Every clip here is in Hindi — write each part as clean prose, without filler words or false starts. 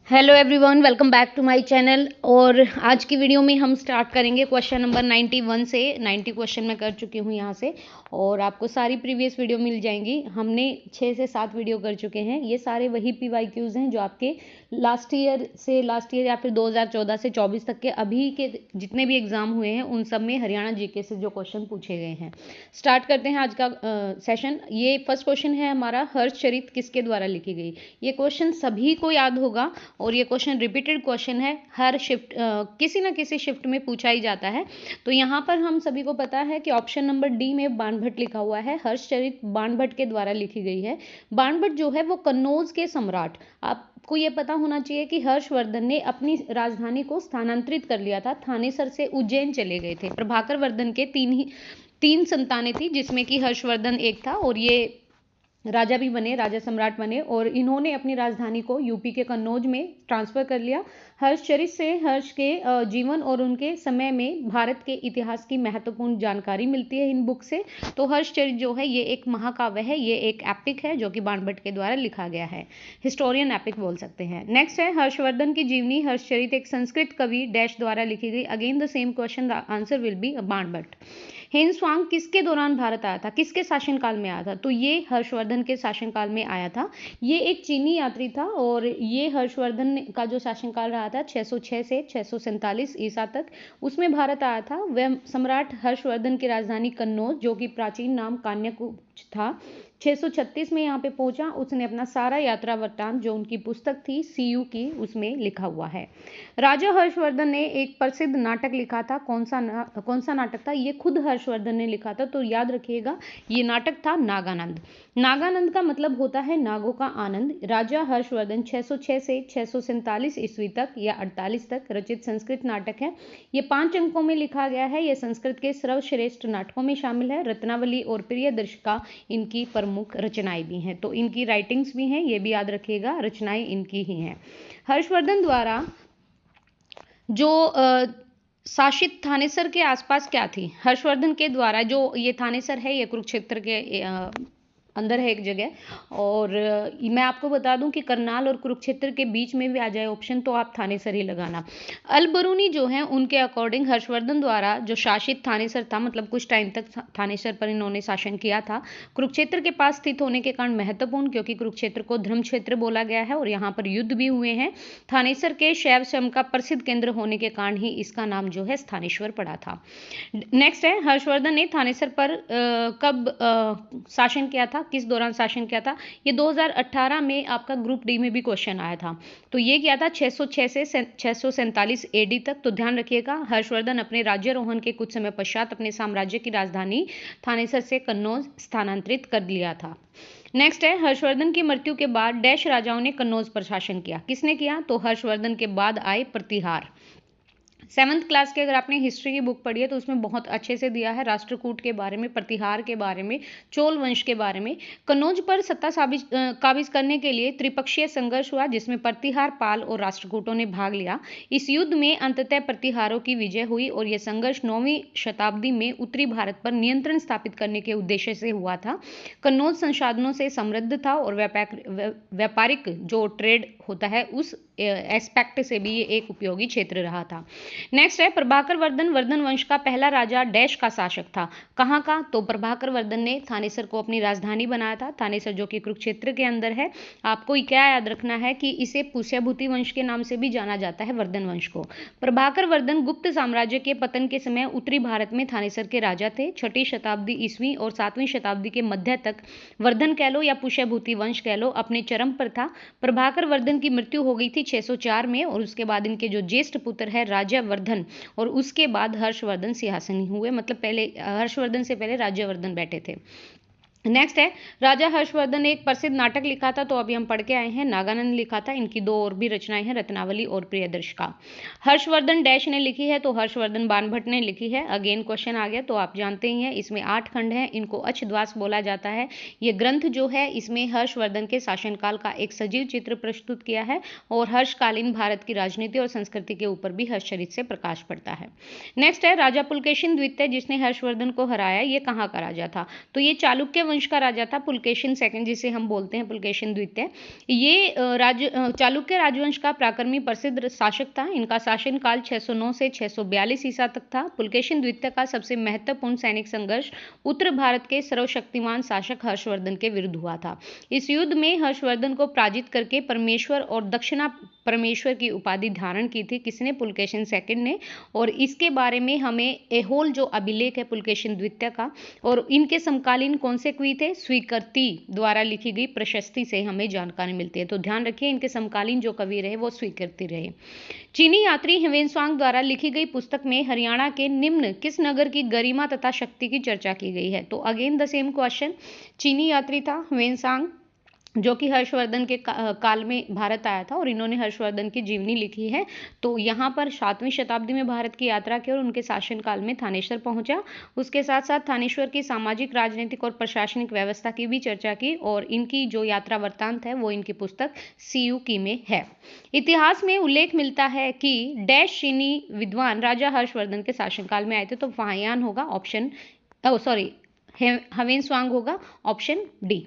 Hello everyone, welcome back to my channel. और आज की वीडियो में हम स्टार्ट करेंगे क्वेश्चन नंबर 91 से। 90 क्वेश्चन मैं कर चुकी हूँ यहाँ से, और आपको सारी प्रीवियस वीडियो मिल जाएंगी। हमने 6 से 7 वीडियो कर चुके हैं। ये सारे वही PYQs हैं जो आपके लास्ट ईयर या फिर 2014 से 24 तक के अभी के जितने भी एग्जाम हुए हैं उन सब में हरियाणा जीके से जो क्वेश्चन पूछे गए हैं। स्टार्ट करते हैं आज का सेशन। ये फर्स्ट क्वेश्चन है हमारा, हर्षचरित किसके द्वारा लिखी गई। ये क्वेश्चन सभी को याद होगा और ये क्वेश्चन रिपीटेड क्वेश्चन है, हर शिफ्ट किसी ना किसी शिफ्ट में पूछा ही जाता है। तो यहाँ पर हम सभी को पता है कि ऑप्शन नंबर डी में बाणभट्ट लिखा हुआ है। हर्षचरित बाणभट्ट के द्वारा लिखी गई है। बाणभट्ट जो है वो कन्नौज के सम्राट, आपको ये पता होना चाहिए कि हर्षवर्धन ने अपनी राजधानी को स्थानांतरित कर लिया था। थानेसर से उज्जैन चले गए थे। प्रभाकर वर्धन के तीन संतानें थी, जिसमें कि हर्षवर्धन एक था, और ये राजा भी बने, राजा सम्राट बने, और इन्होंने अपनी राजधानी को यूपी के कन्नौज में ट्रांसफर कर लिया। हर्षचरित से हर्ष के जीवन और उनके समय में भारत के इतिहास की महत्वपूर्ण जानकारी मिलती है इन बुक से। तो हर्षचरित जो है ये एक महाकाव्य है, ये एक एपिक है जो कि बाणभट्ट के द्वारा लिखा गया है। हिस्टोरियन एपिक बोल सकते हैं। नेक्स्ट है हर्षवर्धन की जीवनी। हर्षचरित एक संस्कृत कवि डैश द्वारा लिखी गई। Again the same question, the answer will be Banabhatta. Hiuen Tsang किसके दौरान भारत आया था, किसके शासनकाल में आया था। तो ये हर्षवर्धन के शासनकाल में आया था। ये एक चीनी यात्री था, और ये हर्षवर्धन का जो शासनकाल रहा था 606 से 647 ईसा तक, उसमें भारत आया था। वह सम्राट हर्षवर्धन की राजधानी कन्नौज, जो कि प्राचीन नाम कान्याकुब्ज था, 636 में यहाँ पे पहुंचा। उसने अपना सारा यात्रा वृत्तांत जो उनकी पुस्तक थी CU की, उसमें लिखा हुआ है। राजा हर्षवर्धन ने एक प्रसिद्ध नाटक लिखा था। कौन सा नाटक था? ये खुद हर्षवर्धन ने लिखा था, तो याद रखिएगा ये नाटक था नागानंद। नागानंद का मतलब होता है नागों का आनंद। राजा हर्षवर्धन 606 से 647 ईस्वी तक या 48 तक रचित संस्कृत नाटक है। ये 5 अंकों में लिखा गया है। ये संस्कृत के सर्वश्रेष्ठ नाटकों में शामिल है। रत्नावली और प्रियदर्शिका इनकी प्रमुख रचनाएं भी हैं। तो इनकी राइटिंग्स भी हैं, ये भी याद रखिएगा, रचनाएं इनकी ही हैं। हर्षवर्धन द्वारा जो शासित थानेसर के आसपास क्या थी। हर्षवर्धन के द्वारा जो ये थानेसर है, ये कुरुक्षेत्र के अंदर है एक जगह। और मैं आपको बता दूं कि करनाल और कुरुक्षेत्र के बीच में भी आ जाए ऑप्शन, तो आप थानेसर ही लगाना। अलबरूनी जो है उनके अकॉर्डिंग हर्षवर्धन द्वारा जो शासित थानेसर था, मतलब कुछ टाइम तक थानेसर पर इन्होंने शासन किया था, कुरुक्षेत्र के पास स्थित होने के कारण महत्वपूर्ण, क्योंकि कुरुक्षेत्र को धर्म क्षेत्र बोला गया है और यहाँ पर युद्ध भी हुए हैं। थानेसर के शैव स्वयं का प्रसिद्ध केंद्र होने के कारण ही इसका नाम जो है स्थानेश्वर पड़ा था। नेक्स्ट है हर्षवर्धन ने थानेसर पर कब शासन किया था, किस दौरान शासन किया था। ये 2018 में आपका ग्रुप डी में भी क्वेश्चन आया था। तो ये किया था 606 से 647 AD तक। तो ध्यान रखिएगा, हर्षवर्धन अपने राज्यारोहण के कुछ समय पश्चात अपने साम्राज्य की राजधानी थानेसर से कन्नौज स्थानांतरित कर लिया था। नेक्स्ट है हर्षवर्धन की मृत्यु के बाद डैश राजाओं ने कन्नौज पर शासन किया। किसने किया? तो हर्षवर्धन के बाद आए प्रतिहार। 7th क्लास के अगर आपने हिस्ट्री की बुक पढ़ी है तो उसमें बहुत अच्छे से दिया है राष्ट्रकूट के बारे में, प्रतिहार के बारे में, चोल वंश के बारे में। कन्नौज पर सत्ता काबिज करने के लिए त्रिपक्षीय संघर्ष हुआ, जिसमें प्रतिहार, पाल और राष्ट्रकूटों ने भाग लिया। इस युद्ध में अंततः प्रतिहारों की विजय हुई, और यह संघर्ष 9वीं शताब्दी में उत्तरी भारत पर नियंत्रण स्थापित करने के उद्देश्य से हुआ था। कन्नौज संसाधनों से समृद्ध था, और व्यापारिक जो ट्रेड होता है उस एस्पेक्ट से भी ये एक उपयोगी क्षेत्र रहा था। नेक्स्ट है प्रभाकर वर्धन। वर्धन वंश का पहला राजा डैश का शासक था। कहाँ का? तो प्रभाकर वर्धन ने थानेसर को अपनी राजधानी बनाया था। थानेसर जो कि कुरुक्षेत्र के अंदर है। आपको क्या याद रखना है कि इसे पुष्यभूति वंश के नाम से भी जाना जाता है, वर्धन वंश को। प्रभाकर वर्धन गुप्त साम्राज्य के पतन के समय उत्तरी भारत में थानेसर के राजा थे। 6ठी शताब्दी ईस्वी और 7वीं शताब्दी के मध्य तक वर्धन कह लो या पुष्यभूति वंश कह लो अपने चरम पर था। प्रभाकर वर्धन की मृत्यु हो गई थी 604 में, और उसके बाद इनके जो ज्येष्ठ पुत्र है राज्यवर्धन, और उसके बाद हर्षवर्धन सिंहासनी हुए। मतलब पहले हर्षवर्धन से पहले राज्यवर्धन बैठे थे। नेक्स्ट है राजा हर्षवर्धन ने एक प्रसिद्ध नाटक लिखा था, तो अभी हम पढ़ के आए हैं, नागानंद लिखा था। इनकी 2 और भी रचनाएं हैं, रत्नावली और प्रियदर्शिका। हर्षवर्धन डैश ने लिखी है, तो हर्षवर्धन बाणभट्ट ने लिखी है। अगेन क्वेश्चन आ गया, तो आप जानते ही हैं इसमें 8 खंड हैं। इनको अच्छद्वास बोला जाता है। ये ग्रंथ जो है इसमें हर्षवर्धन के शासनकाल का एक सजीव चित्र प्रस्तुत किया है, और हर्षकालीन भारत की राजनीति और संस्कृति के ऊपर भी हर्षचरित से प्रकाश पड़ता है। नेक्स्ट है राजा पुलकेशिन द्वितीय, जिसने हर्षवर्धन को हराया। ये कहाँ का राजा था? तो ये चालुक्य वंश का राजा था पुलकेशिन सेकंड, जिसे हम बोलते हैं पुलकेशिन द्वितीय। ये चालुक्य राजवंश का पराक्रमी प्रसिद्ध शासक था। इनका शासन काल 609 से 642 ईसा तक था। पुलकेशिन द्वितीय का सबसे महत्वपूर्ण सैनिक संघर्ष उत्तर भारत के सर्वशक्तिमान शासक हर्षवर्धन के विरुद्ध हुआ था। इस युद्ध में हर्षवर्धन को पराजित करके परमेश्वर और दक्षिणा परमेश्वर की उपाधि धारण की थी। किसने? पुलकेशिन सेकंड ने। और इसके बारे में हमें एहोल जो अभिलेख है पुलकेशिन द्वितीय का, और इनके समकालीन कौन से कवि थे? स्वीकृति द्वारा लिखी गई प्रशस्ति से हमें जानकारी मिलती है। तो ध्यान रखिए, इनके समकालीन जो कवि रहे वो स्वीकृति रहे। चीनी यात्री ह्वेनसांग द्वारा लिखी गई पुस्तक में हरियाणा के निम्न किस नगर की गरिमा तथा शक्ति की चर्चा की गई है? तो अगेन द सेम क्वेश्चन, चीनी यात्री था ह्वेनसांग, जो कि हर्षवर्धन के काल में भारत आया था और इन्होंने हर्षवर्धन की जीवनी लिखी है। तो यहाँ पर 7वीं शताब्दी में भारत की यात्रा की और उनके शासन काल में थानेश्वर पहुंचा। उसके साथ साथ थानेश्वर की सामाजिक, राजनीतिक और प्रशासनिक व्यवस्था की भी चर्चा की, और इनकी जो यात्रा वृत्तांत है वो इनकी पुस्तक सीयू की में है। इतिहास में उल्लेख मिलता है कि डैश चीनी विद्वान राजा हर्षवर्धन के शासनकाल में आए थे। तो फाहियान होगा ऑप्शन, ह्वेनसांग होगा ऑप्शन डी।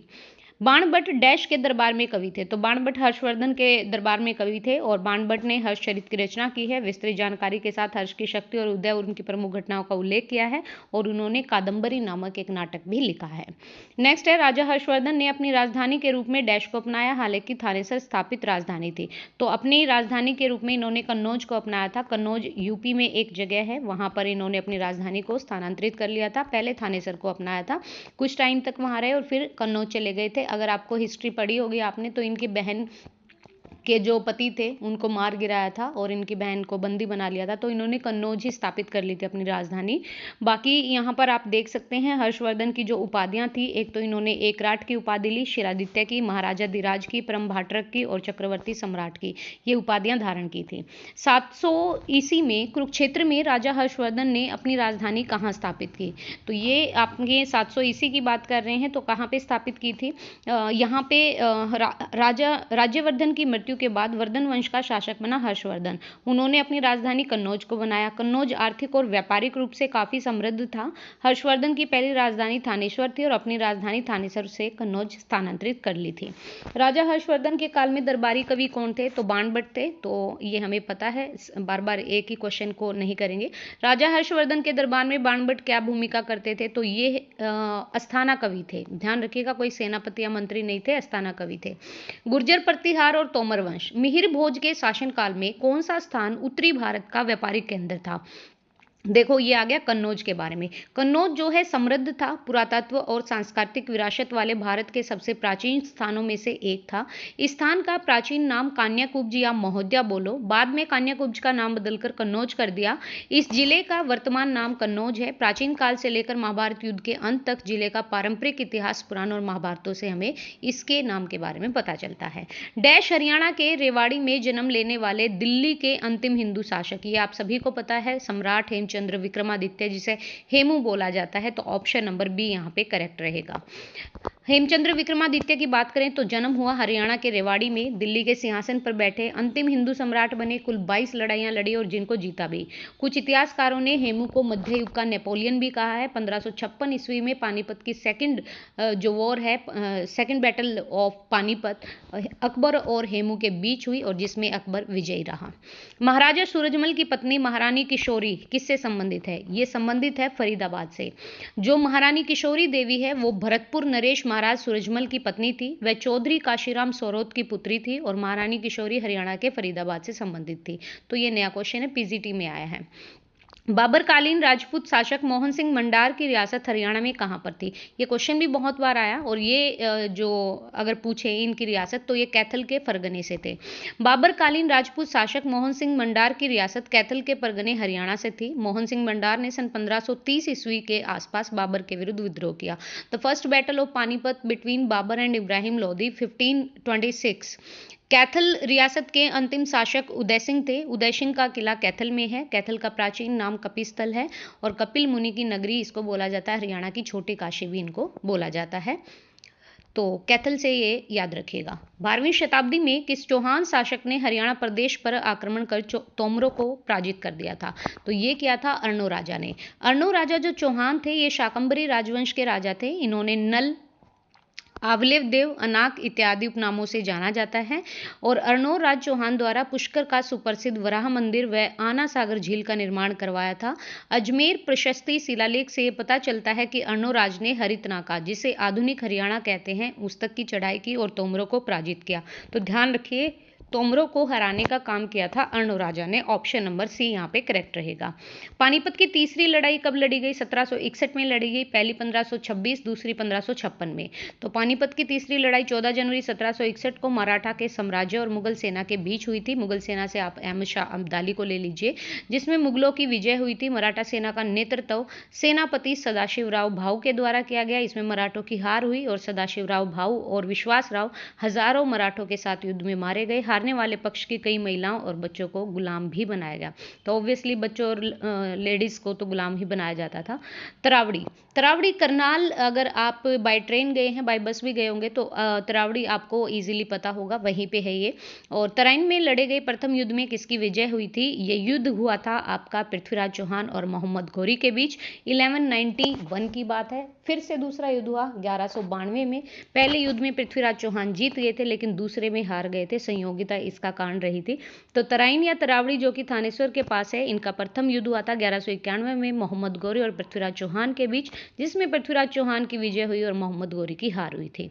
बाणभट्ट डैश के दरबार में कवि थे। तो बाणभट्ट हर्षवर्धन के दरबार में कवि थे और बाणभट्ट ने हर्षचरित की रचना की है। विस्तृत जानकारी के साथ हर्ष की शक्ति और उदय और उनकी प्रमुख घटनाओं का उल्लेख किया है, और उन्होंने कादंबरी नामक एक नाटक भी लिखा है। नेक्स्ट है, राजा हर्षवर्धन ने अपनी राजधानी के रूप में डैश को अपनाया। हालांकि थानेसर स्थापित राजधानी थी, तो अपनी राजधानी के रूप में इन्होंने कन्नौज को अपनाया था। कन्नौज यूपी में एक जगह है, वहां पर इन्होंने अपनी राजधानी को स्थानांतरित कर लिया था। पहले थानेसर को अपनाया था, कुछ टाइम तक वहां रहे और फिर कन्नौज चले गए थे। अगर आपको हिस्ट्री पढ़ी होगी आपने, तो इनकी बहन के जो पति थे उनको मार गिराया था और इनकी बहन को बंदी बना लिया था। तो इन्होंने कन्नौज ही स्थापित कर ली थी अपनी राजधानी। बाकी यहाँ पर आप देख सकते हैं हर्षवर्धन की जो उपाधियां थी, एक तो इन्होंने एकराट की उपाधि ली, शिरादित्य की, महाराजा धीराज की, परम भाटरक की और चक्रवर्ती सम्राट की, ये उपाधियां धारण की थी। 700 ईसी में कुरुक्षेत्र में राजा हर्षवर्धन ने अपनी राजधानी कहाँ स्थापित की? तो ये आपके 700 ईसी की बात कर रहे हैं, तो कहाँ पे स्थापित की थी? यहाँ पे राजा राज्यवर्धन की मृत्यु के बाद वर्धन वंश का शासक बना हर्षवर्धन। उन्होंने अपनी राजधानी कन्नौज को बनाया। कन्नौज आर्थिक और व्यापारिक रूप से काफी समृद्ध था। हर्षवर्धन की पहली राजधानी थानेश्वर थी और अपनी राजधानी थानेश्वर से कन्नौज स्थानांतरित कर ली थी। राजा हर्षवर्धन के काल में दरबारी कवि कौन थे? तो बाणभट्ट थे। तो ये हमें पता है, बार बार एक ही क्वेश्चन को नहीं करेंगे। राजा हर्षवर्धन के दरबार में बाणभट्ट क्या भूमिका करते थे? तो ये अस्थाना कवि थे। ध्यान रखिएगा, कोई सेनापति या मंत्री नहीं थे, अस्थाना कवि थे। गुर्जर प्रतिहार और तोमर वंश, मिहिर भोज के शासनकाल में कौन सा स्थान उत्तरी भारत का व्यापारिक केंद्र था? देखो, ये आ गया कन्नौज के बारे में। कन्नौज जो है समृद्ध था, पुरातत्व और सांस्कृतिक विरासत वाले भारत के सबसे प्राचीन स्थानों में से एक था। इस स्थान का प्राचीन नाम कान्याकुब्ज या महोदया बोलो, बाद में कान्याकुब्ज का नाम बदलकर कन्नौज कर दिया। इस जिले का वर्तमान नाम कन्नौज है। प्राचीन काल से लेकर महाभारत युद्ध के अंत तक जिले का पारंपरिक इतिहास पुराण और महाभारतों से हमें इसके नाम के बारे में पता चलता है। डैश हरियाणा के रेवाड़ी में जन्म लेने वाले दिल्ली के अंतिम हिंदू शासक, ये आप सभी को पता है, सम्राट हेमचंद्र विक्रमादित्य, जिसे हेमू बोला जाता है। तो ऑप्शन नंबर बी यहाँ पे करेक्ट रहेगा। हेमचंद्र विक्रमादित्य की बात करें तो जन्म हुआ हरियाणा के रेवाड़ी में, दिल्ली के सिंहासन पर बैठे अंतिम हिंदू सम्राट बने, कुल 22 लड़ाइयां लड़ी और जिनको जीता भी। कुछ इतिहासकारों ने हेमू को मध्य युग का नेपोलियन भी कहा है। 1556 ईस्वी में पानीपत की सेकंड जो वॉर है, second battle of Panipat, Akbar और हेमू के बीच हुई और जिसमें अकबर विजयी रहा। महाराजा सूरजमल की पत्नी महारानी किशोरी किससे संबंधित है? ये संबंधित है फरीदाबाद से। जो महारानी किशोरी देवी है वो भरतपुर नरेश महाराज सूरजमल की पत्नी थी। वह चौधरी काशीराम सोरोत की पुत्री थी और महारानी किशोरी हरियाणा के फरीदाबाद से संबंधित थी। तो ये नया क्वेश्चन है, पीजीटी में आया है। बाबरकालीन राजपूत शासक मोहन सिंह मंडार की रियासत हरियाणा में कहां पर थी? ये क्वेश्चन भी बहुत बार आया और ये जो अगर पूछे इनकी रियासत तो ये कैथल के परगने से थे। बाबरकालीन राजपूत शासक मोहन सिंह मंडार की रियासत कैथल के परगने हरियाणा से थी। मोहन सिंह मंडार ने सन 1530 ईस्वी के आसपास बाबर के विरुद्ध विद्रोह किया। The first battle of Panipat between Babur and Ibrahim Lodi 1526। Kaithal रियासत के अंतिम शासक उदय सिंह थे। उदय सिंह का किला कैथल में है। कैथल का प्राचीन नाम कपिस्थल है और कपिल मुनि की नगरी इसको बोला जाता है। हरियाणा की छोटी काशी भी इनको बोला जाता है। तो कैथल से ये याद रखिएगा। 12वीं शताब्दी में किस चौहान शासक ने हरियाणा प्रदेश पर आक्रमण कर तोमरों को पराजित कर दिया था? तो ये किया था अर्नो राजा ने। अर्नो राजा जो चौहान थे ये शाकंभरी राजवंश के राजा थे। इन्होंने नल, आवलेव देव, अनाक इत्यादि उपनामों से जाना जाता है। और अर्णों राज चौहान द्वारा पुष्कर का सुप्रसिद्ध वराह मंदिर व आना सागर झील का निर्माण करवाया था। अजमेर प्रशस्ति शिलालेख से ये पता चलता है कि अर्णो राज ने हरितनाका, जिसे आधुनिक हरियाणा कहते हैं, उस तक की चढ़ाई की और तोमरों को पराजित किया। तो ध्यान रखिए, तोमरों को हराने का काम किया था अर्णो राजा ने। ऑप्शन नंबर सी यहाँ पे करेक्ट रहेगा। पानीपत की तीसरी लड़ाई कब लड़ी गई? 1761 में लड़ी गई। पहली 1526, दूसरी 1556 में। तो पानीपत की तीसरी लड़ाई 14 जनवरी 1761 को मराठा के साम्राज्य और मुगल सेना के बीच हुई थी। मुगल सेना से आप अहमद शाह अब्दाली को ले लीजिए, जिसमें मुगलों की विजय हुई थी। मराठा सेना का नेतृत्व सेनापति सदाशिवराव भाऊ के द्वारा किया गया। इसमें मराठों की हार हुई और सदाशिवराव भाऊ और विश्वासराव हजारों मराठों के साथ युद्ध में मारे गए। हारने वाले पक्ष की कई महिलाओं और बच्चों को गुलाम भी बनाया गया। तो ऑब्वियसली बच्चों और लेडीज को तो गुलाम ही बनाया जाता था। तरावड़ी, तरावड़ी करनाल, अगर आप बाय ट्रेन गए हैं, बाय बस भी गए होंगे, तो तरावड़ी आपको इजीली पता होगा, वहीं पे है ये। और तराइन में लड़े गए प्रथम युद्ध में किसकी विजय हुई थी? ये युद्ध हुआ था आपका पृथ्वीराज चौहान और मोहम्मद घोरी के बीच। 1191 की बात है। फिर से दूसरा युद्ध हुआ 1192 में। पहले युद्ध में पृथ्वीराज चौहान जीत गए थे, लेकिन दूसरे में हार गए थे। संयोगिता इसका कारण रही थी। तो तराइन या तरावड़ी, जो कि थानेश्वर के पास है, इनका प्रथम युद्ध हुआ था 1191 में मोहम्मद गौरी और पृथ्वीराज चौहान के बीच, जिसमें पृथ्वीराज चौहान की विजय हुई और मोहम्मद गौरी की हार हुई थी।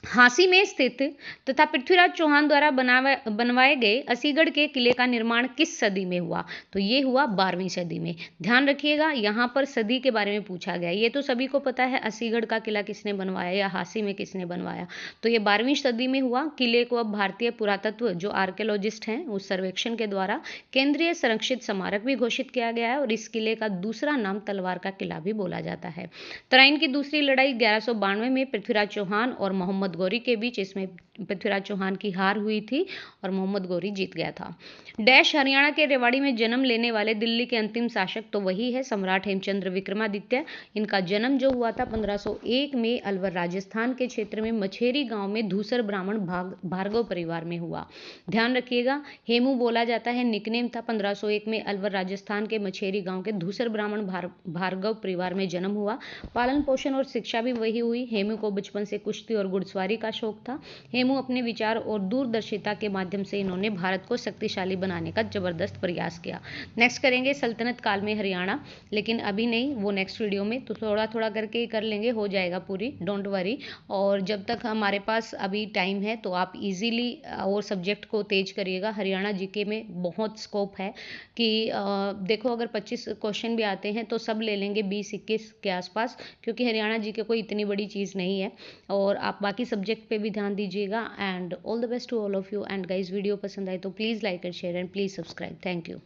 हांसी में स्थित तथा पृथ्वीराज चौहान द्वारा बनवाए गए असीगढ़ के किले का निर्माण किस सदी में हुआ? तो ये हुआ 12वीं सदी में। ध्यान रखिएगा, यहाँ पर सदी के बारे में पूछा गया। ये तो सभी को पता है असीगढ़ का किला किसने बनवाया या हांसी में किसने बनवाया। तो ये 12वीं सदी में हुआ। किले को अब भारतीय पुरातत्व जो आर्कियोलॉजिस्ट हैं उस सर्वेक्षण के द्वारा केंद्रीय संरक्षित स्मारक भी घोषित किया गया है। और इस किले का दूसरा नाम तलवार का किला भी बोला जाता है। तराइन की दूसरी लड़ाई 1192 में पृथ्वीराज चौहान और मोहम्मद गौरी के बीच, इसमें पृथ्वीराज चौहान की हार हुई थी और मोहम्मद गौरी जीत गया था। डैश हरियाणा के रेवाड़ी में जन्म लेने वाले दिल्ली के अंतिम शासक, तो वही है सम्राट हेमचंद्र विक्रमादित्य। इनका जन्म जो हुआ था 1501 में अलवर राजस्थान के क्षेत्र में मछेरी गांव में धूसर ब्राह्मण भार्गव परिवार में हुआ। ध्यान रखिएगा, हेमू बोला जाता है, निकनेम था। 1501 में अलवर राजस्थान के मछेरी गांव के धूसर ब्राह्मण भार्गव परिवार में जन्म हुआ। पालन पोषण और शिक्षा भी वही हुई। हेमू को बचपन से कुश्ती और घुड़सवारी का शौक था। हेमू अपने विचार और दूरदर्शिता के माध्यम से इन्होंने भारत को शक्तिशाली बनाने का जबरदस्त प्रयास किया। नेक्स्ट करेंगे सल्तनत काल में हरियाणा, लेकिन अभी नहीं, वो नेक्स्ट वीडियो में। तो थोड़ा थोड़ा करके ही कर लेंगे, हो जाएगा पूरी, डोंट वरी। और जब तक हमारे पास अभी टाइम है तो आप इजीली और सब्जेक्ट को तेज करिएगा। हरियाणा जीके में बहुत स्कोप है कि देखो, अगर 25 क्वेश्चन भी आते हैं तो सब ले लेंगे 20-21 के आसपास, क्योंकि हरियाणा जीके कोई इतनी बड़ी चीज़ नहीं है। और आप बाकी सब्जेक्ट पे भी ध्यान दीजिएगा। And all the best to all of you. And guys, video पसंद आए तो please like and share and please subscribe. Thank you.